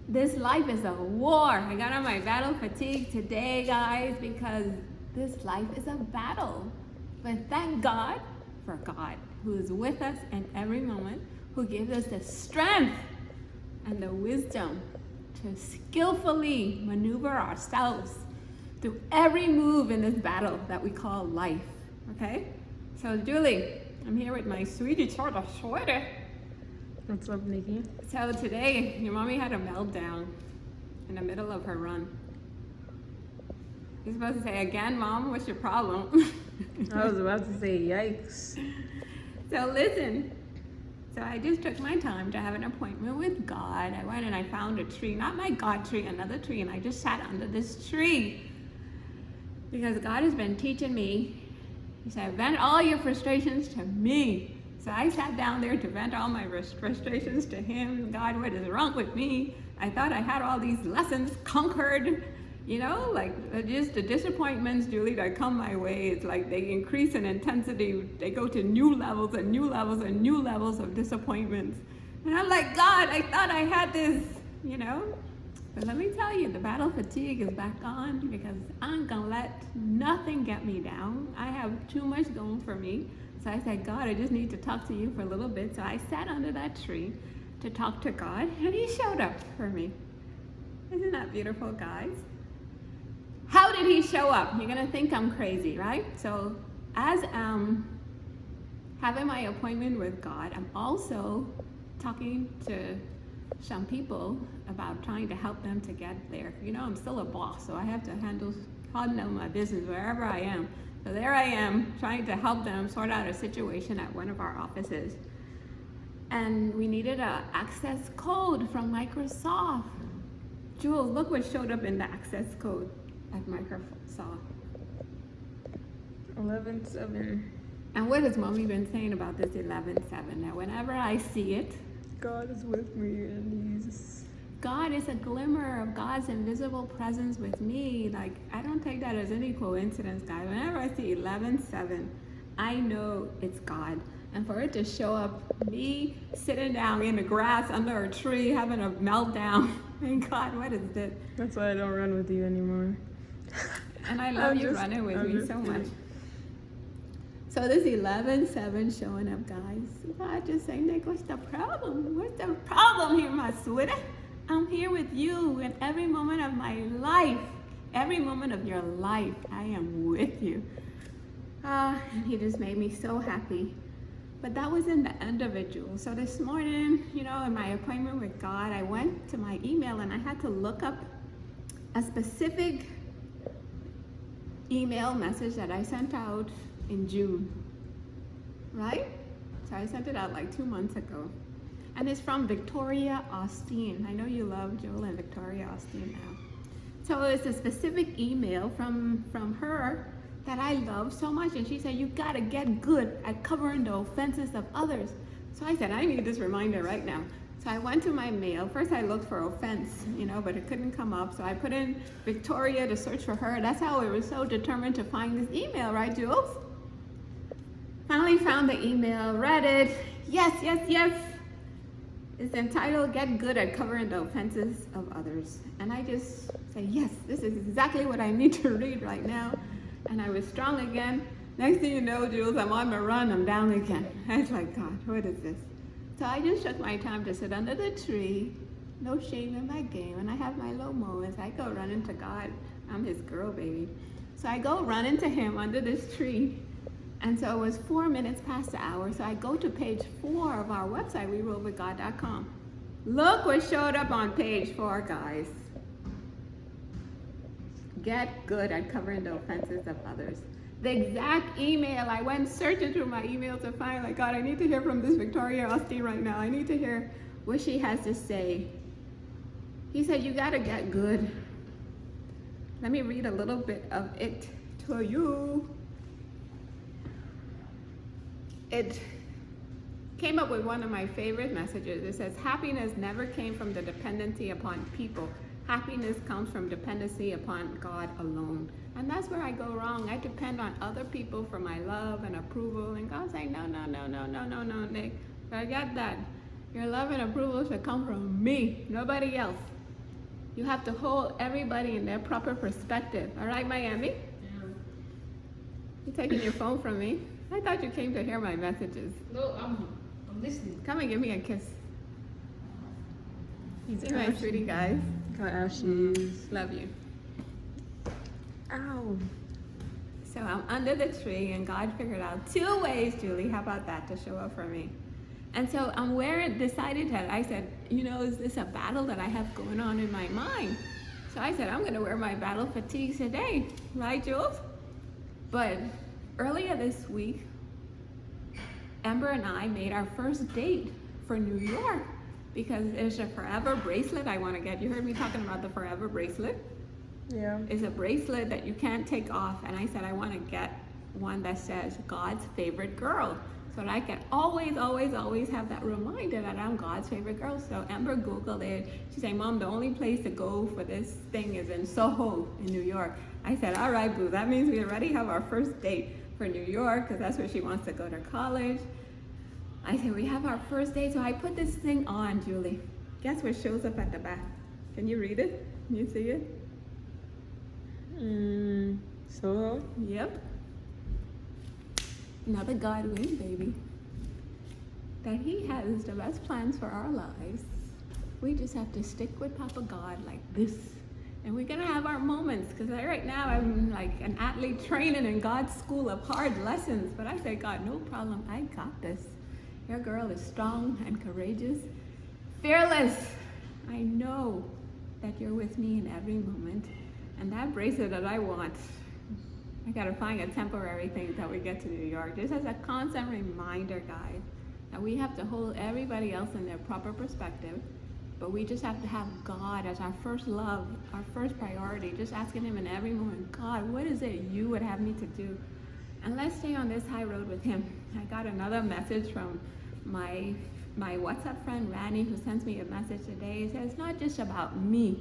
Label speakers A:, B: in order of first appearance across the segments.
A: This life is a war. I got on my battle fatigue today, guys, because this life is a battle. But thank God for God, who is with us in every moment, who gives us the strength and the wisdom to skillfully maneuver ourselves through every move in this battle that we call life. Okay? So, Julie, I'm here with my sweetie Charter sweater.
B: What's up, Nikki?
A: So today, your mommy had a meltdown in the middle of her run. You're supposed to say, again, Mom, what's your problem?
B: I was about to say, yikes.
A: So listen. So I just took my time to have an appointment with God. I went and I found a tree, not my God tree, another tree, and I just sat under this tree. Because God has been teaching me. He said, vent all your frustrations to me. So I sat down there to vent all my frustrations to him. God, what is wrong with me? I thought I had all these lessons conquered, like just the disappointments, Julie, that come my way. It's like they increase in intensity. They go to new levels and new levels and new levels of disappointments. And I'm like, God, I thought I had this, But let me tell you, the battle fatigue is back on because I'm gonna let nothing get me down. I have too much going for me. So I said, God, I just need to talk to you for a little bit. So I sat under that tree to talk to God, and he showed up for me. Isn't that beautiful, guys? How did he show up? You're gonna think I'm crazy, right? So as I'm having my appointment with God, I'm also talking to some people about trying to help them to get there. I'm still a boss, so I have to handle my business wherever I am. So there I am, trying to help them sort out a situation at one of our offices. And we needed an access code from Microsoft. Jules, look what showed up in the access code at Microsoft.
B: 11:7.
A: And what has Mommy been saying about this 11:7? Now, whenever I see it,
B: God is with me, and
A: God is a glimmer of God's invisible presence with me. Like, I don't take that as any coincidence, guys. Whenever I see 11:7, I know it's God. And for it to show up, me sitting down in the grass under a tree, having a meltdown. And God, what is this?
B: That's why I don't run with you anymore.
A: And I love you running with me so much. So this 11:7 showing up, guys. God just saying, Nick, what's the problem? What's the problem here, my sweetie? I'm here with you in every moment of my life. Every moment of your life, I am with you. And he just made me so happy. But that wasn't the end of it, Jules. So this morning, in my appointment with God, I went to my email and I had to look up a specific email message that I sent out in June, right? So I sent it out like 2 months ago. And it's from Victoria Austin. I know you love Joel and Victoria Austin now. So it's a specific email from her that I love so much. And she said, you gotta get good at covering the offenses of others. So I said, I need this reminder right now. So I went to my mail. First I looked for offense, but it couldn't come up. So I put in Victoria to search for her. That's how I was so determined to find this email, right, Jules? Finally found the email, read it. Yes. It's entitled, Get Good at Covering the Offenses of Others. And I just say, yes, this is exactly what I need to read right now. And I was strong again. Next thing you know, Jules, I'm on my run, I'm down again. I was like, God, what is this? So I just took my time to sit under the tree, no shame in my game, and I have my low moments. I go running to God. I'm his girl, baby. So I go running to him under this tree. And so it was 4 minutes past the hour. So I go to page 4 of our website, WeRollWithGod.com. Look what showed up on page 4, guys. Get good at covering the offenses of others. The exact email, I went searching through my email to find, like, God, I need to hear from this Victoria Austin right now. I need to hear what she has to say. He said, you gotta get good. Let me read a little bit of it to you. It came up with one of my favorite messages. It says, happiness never came from the dependency upon people. Happiness comes from dependency upon God alone. And that's where I go wrong. I depend on other people for my love and approval. And God's saying, no, Nick. Forget that. Your love and approval should come from me, nobody else. You have to hold everybody in their proper perspective. All right, Miami?
B: Yeah.
A: You're taking your phone from me. I thought you came to hear my messages.
B: No, I'm listening.
A: Come and give me a kiss. See my sweetie guys.
B: Got ashes.
A: Love you.
B: Ow.
A: So I'm under the tree, and God figured out 2 ways, Julie, how about that, to show up for me. And so I'm decided that I said, is this a battle that I have going on in my mind? So I said, I'm going to wear my battle fatigues today. Right, Jules? But earlier this week, Amber and I made our first date for New York because there's a forever bracelet I want to get. You heard me talking about the forever bracelet.
B: Yeah.
A: It's a bracelet that you can't take off. And I said, I want to get one that says God's favorite girl. So that I can always, always, always have that reminder that I'm God's favorite girl. So Amber Googled it. She said, Mom, the only place to go for this thing is in Soho in New York. I said, all right, boo, that means we already have our first date for New York because that's where she wants to go to college. I said, we have our first date. So I put this thing on, Julie. Guess what shows up at the back? Can you read it? Can you see it?
B: So?
A: Yep. Another God win, baby. That He has the best plans for our lives. We just have to stick with Papa God like this. And we're gonna have our moments, because right now I'm like an athlete training in God's school of hard lessons. But I say, God, no problem, I got this. Your girl is strong and courageous, fearless. I know that you're with me in every moment. And that bracelet that I want, I gotta find a temporary thing that we get to New York. Just as a constant reminder, guys, that we have to hold everybody else in their proper perspective, but we just have to have God as our first love, our first priority, just asking Him in every moment, God, what is it you would have me to do? And let's stay on this high road with Him. I got another message from my WhatsApp friend, Randy, who sends me a message today. He says, it's not just about me.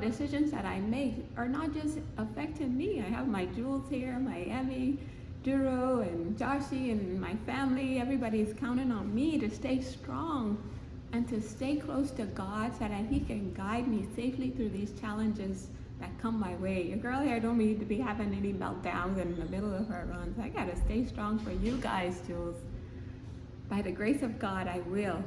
A: Decisions that I make are not just affecting me. I have my Jules here, my Emmy, Duro, and Joshi, and my family. Everybody's counting on me to stay strong and to stay close to God so that He can guide me safely through these challenges that come my way. Your girl here don't need to be having any meltdowns in the middle of her runs. I gotta stay strong for you guys, Jules. By the grace of God, I will.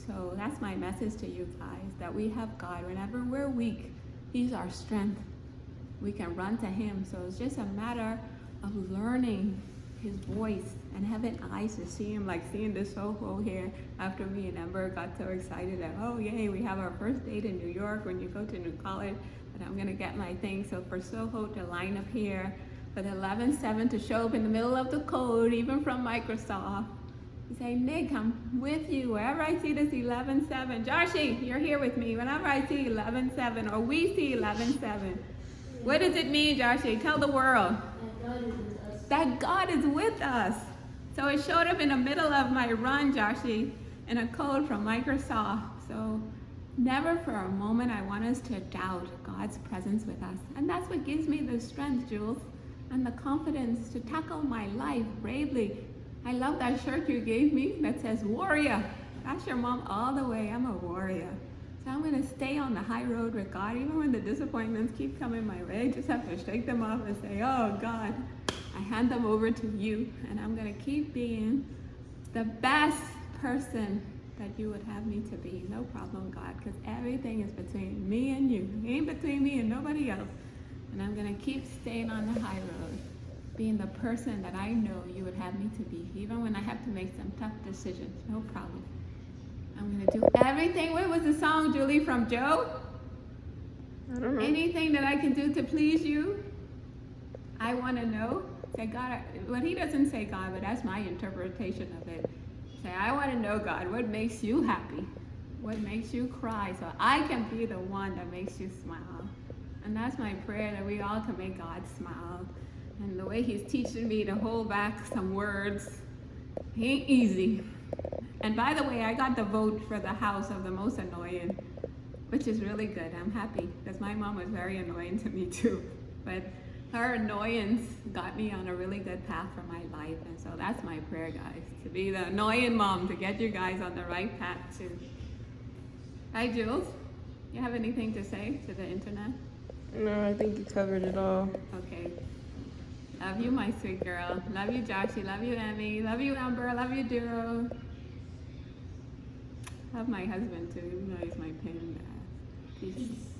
A: So that's my message to you guys, that we have God. Whenever we're weak, He's our strength. We can run to Him. So it's just a matter of learning His voice and having eyes to see Him, like seeing this Soho here after me and Amber got so excited that, oh yay, we have our first date in New York when you go to New College, and I'm gonna get my thing. So for Soho to line up here, for the 11-7 to show up in the middle of the code, even from Microsoft, you say, Nick, I'm with you. Wherever I see this 11-7, Joshi, you're here with me. Whenever I see 11-7 or we see 11-7, what does it mean, Joshi? Tell the world. That God is with us. So it showed up in the middle of my run, Joshi, in a code from Microsoft. So never for a moment I want us to doubt God's presence with us. And that's what gives me the strength, Jules, and the confidence to tackle my life bravely. I love that shirt you gave me that says warrior. That's your mom all the way. I'm a warrior. So I'm going to stay on the high road with God. Even when the disappointments keep coming my way, I just have to shake them off and say, oh, God, I hand them over to you. And I'm going to keep being the best person that you would have me to be. No problem, God, because everything is between me and you. It ain't between me and nobody else. And I'm going to keep staying on the high road, being the person that I know you would have me to be, even when I have to make some tough decisions. No problem. I'm going to do everything. What was the song, Julie, from Joe?
B: I don't know.
A: Anything that I can do to please you, I want to know. Say, God, well, he doesn't say God, but that's my interpretation of it. Say, I want to know, God, what makes you happy? What makes you cry? So I can be the one that makes you smile. And that's my prayer, that we all can make God smile. And the way He's teaching me to hold back some words, he ain't easy. And by the way, I got the vote for the house of the most annoying, which is really good. I'm happy, because my mom was very annoying to me too. But her annoyance got me on a really good path for my life. And so that's my prayer, guys, to be the annoying mom, to get you guys on the right path too. Hi, Jules. You have anything to say to the internet?
B: No, I think you covered it all.
A: Okay. Love you, my sweet girl. Love you, Joshy. Love you, Emmy. Love you, Amber. Love you, Duro. Love my husband too, even though he's my pain in the ass. Peace.